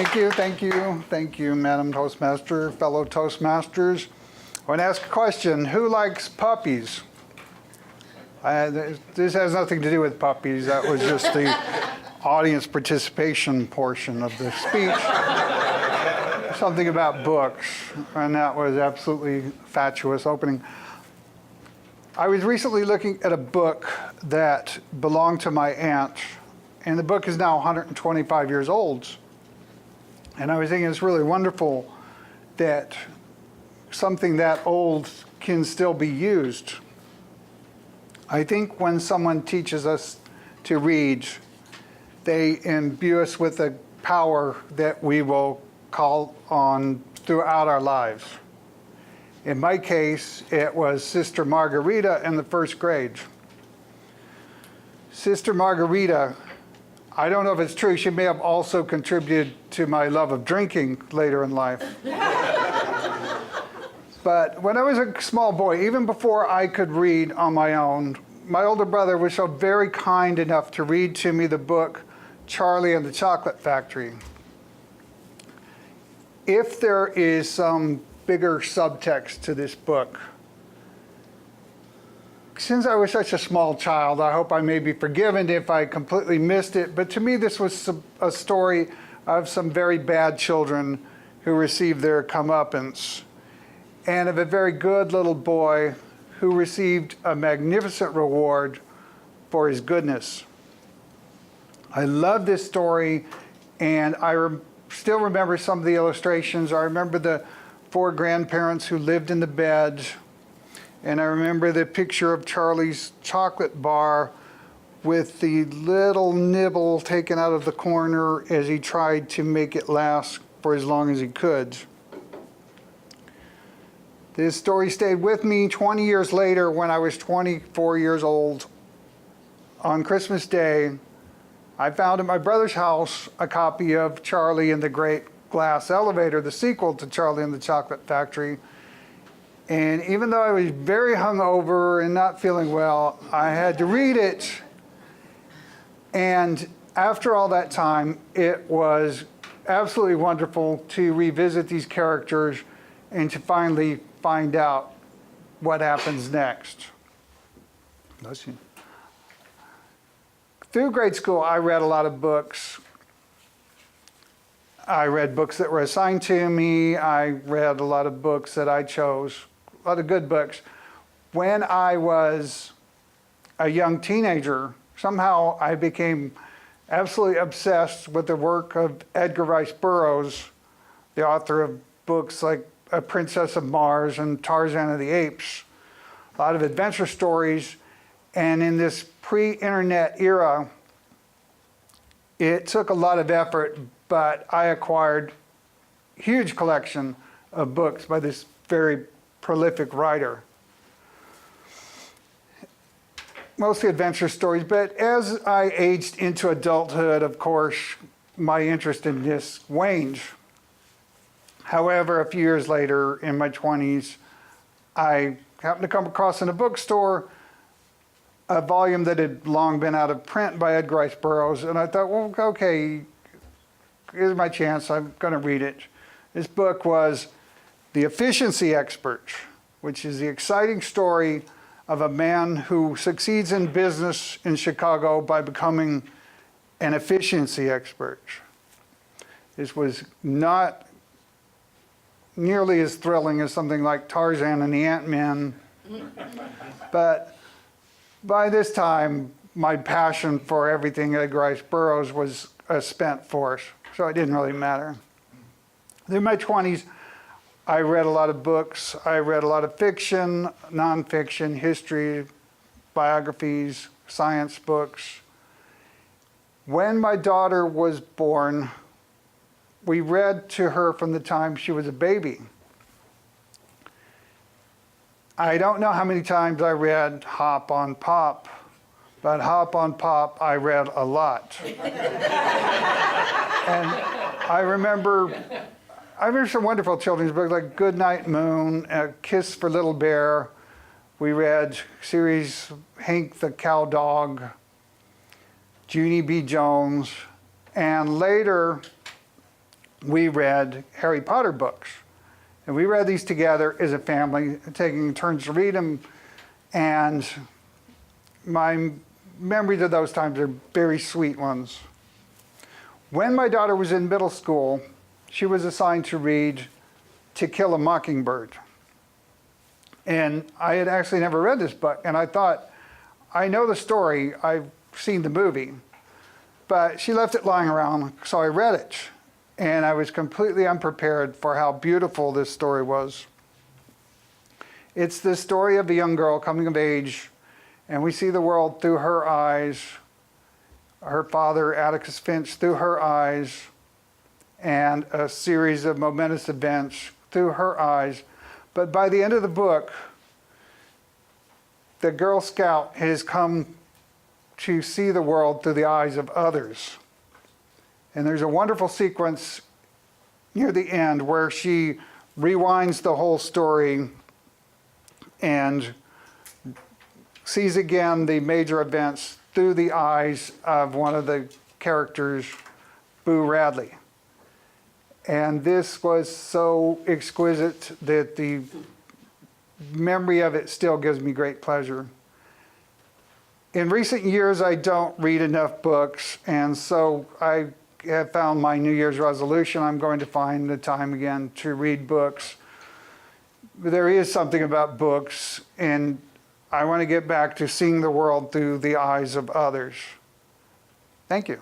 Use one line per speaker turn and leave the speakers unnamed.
Thank you, Madam Toastmaster, fellow Toastmasters. I want to ask a question. Who likes puppies? This has nothing to do with puppies. That was just the audience participation portion of the speech. Something about books, and that was absolutely fatuous opening. I was recently looking at a book that belonged to my aunt, and the book is now 125 years old. And I was thinking it's really wonderful that something that old can still be used. I think when someone teaches us to read, they imbue us with a power that we will call on throughout our lives. In my case, it was Sister Margarita in the first grade. Sister Margarita, I don't know if it's true, she may have also contributed to my love of drinking later in life. But when I was a small boy, even before I could read on my own, my older brother was so very kind enough to read to me the book, Charlie and the Chocolate Factory. If there is some bigger subtext to this book, since I was such a small child, I hope I may be forgiven if I completely missed it, but to me this was a story of some very bad children who received their comeuppance, and of a very good little boy who received a magnificent reward for his goodness. I love this story, and I still remember some of the illustrations. I remember the 4 grandparents who lived in the bed, and I remember the picture of Charlie's chocolate bar with the little nibble taken out of the corner as he tried to make it last for as long as he could. This story stayed with me 20 years later when I was 24 years old. On Christmas Day, I found at my brother's house a copy of Charlie and the Great Glass Elevator, the sequel to Charlie and the Chocolate Factory. And even though I was very hungover and not feeling well, I had to read it. And after all that time, it was absolutely wonderful to revisit these characters and to finally find out what happens next. Bless you. Through grade school, I read a lot of books. I read books that were assigned to me. I read a lot of books that I chose, a lot of good books. When I was a young teenager, somehow I became absolutely obsessed with the work of Edgar Rice Burroughs, the author of books like A Princess of Mars and Tarzan of the Apes, a lot of adventure stories. And in this pre-internet era, it took a lot of effort, but I acquired a huge collection of books by this very prolific writer. Mostly adventure stories, but as I aged into adulthood, of course, my interest in this waned. However, a few years later, in my 20s, I happened to come across in a bookstore a volume that had long been out of print by Edgar Rice Burroughs, and I thought, well, okay, here's my chance, I'm going to read it. This book was The Efficiency Expert, which is the exciting story of a man who succeeds in business in Chicago by becoming an efficiency expert. This was not nearly as thrilling as something like Tarzan and the Ant-Man, but by this time, my passion for everything Edgar Rice Burroughs was a spent force, so it didn't really matter. In my 20s, I read a lot of books. I read a lot of fiction, nonfiction, history, biographies, science books. When my daughter was born, we read to her from the time she was a baby. I don't know how many times I read Hop on Pop, but Hop on Pop I read a lot. And I remember some wonderful children's books like Good Night Moon, A Kiss for Little Bear. We read series Hank the Cow Dog, Junie B. Jones, and later we read Harry Potter books. And we read these together as a family, taking turns to read them. And my memories of those times are very sweet ones. When my daughter was in middle school, she was assigned to read To Kill a Mockingbird. And I had actually never read this book, and I thought, I know the story, I've seen the movie, but she left it lying around, so I read it. And I was completely unprepared for how beautiful this story was. It's the story of a young girl coming of age, and we see the world through her eyes, her father, Atticus Finch, through her eyes, and a series of momentous events through her eyes. But by the end of the book, the Girl Scout has come to see the world through the eyes of others. And there's a wonderful sequence near the end where she rewinds the whole story and sees again the major events through the eyes of one of the characters, Boo Radley. And this was so exquisite that the memory of it still gives me great pleasure. In recent years, I don't read enough books, and so I have found my New Year's resolution. I'm going to find the time again to read books. There is something about books, and I want to get back to seeing the world through the eyes of others. Thank you.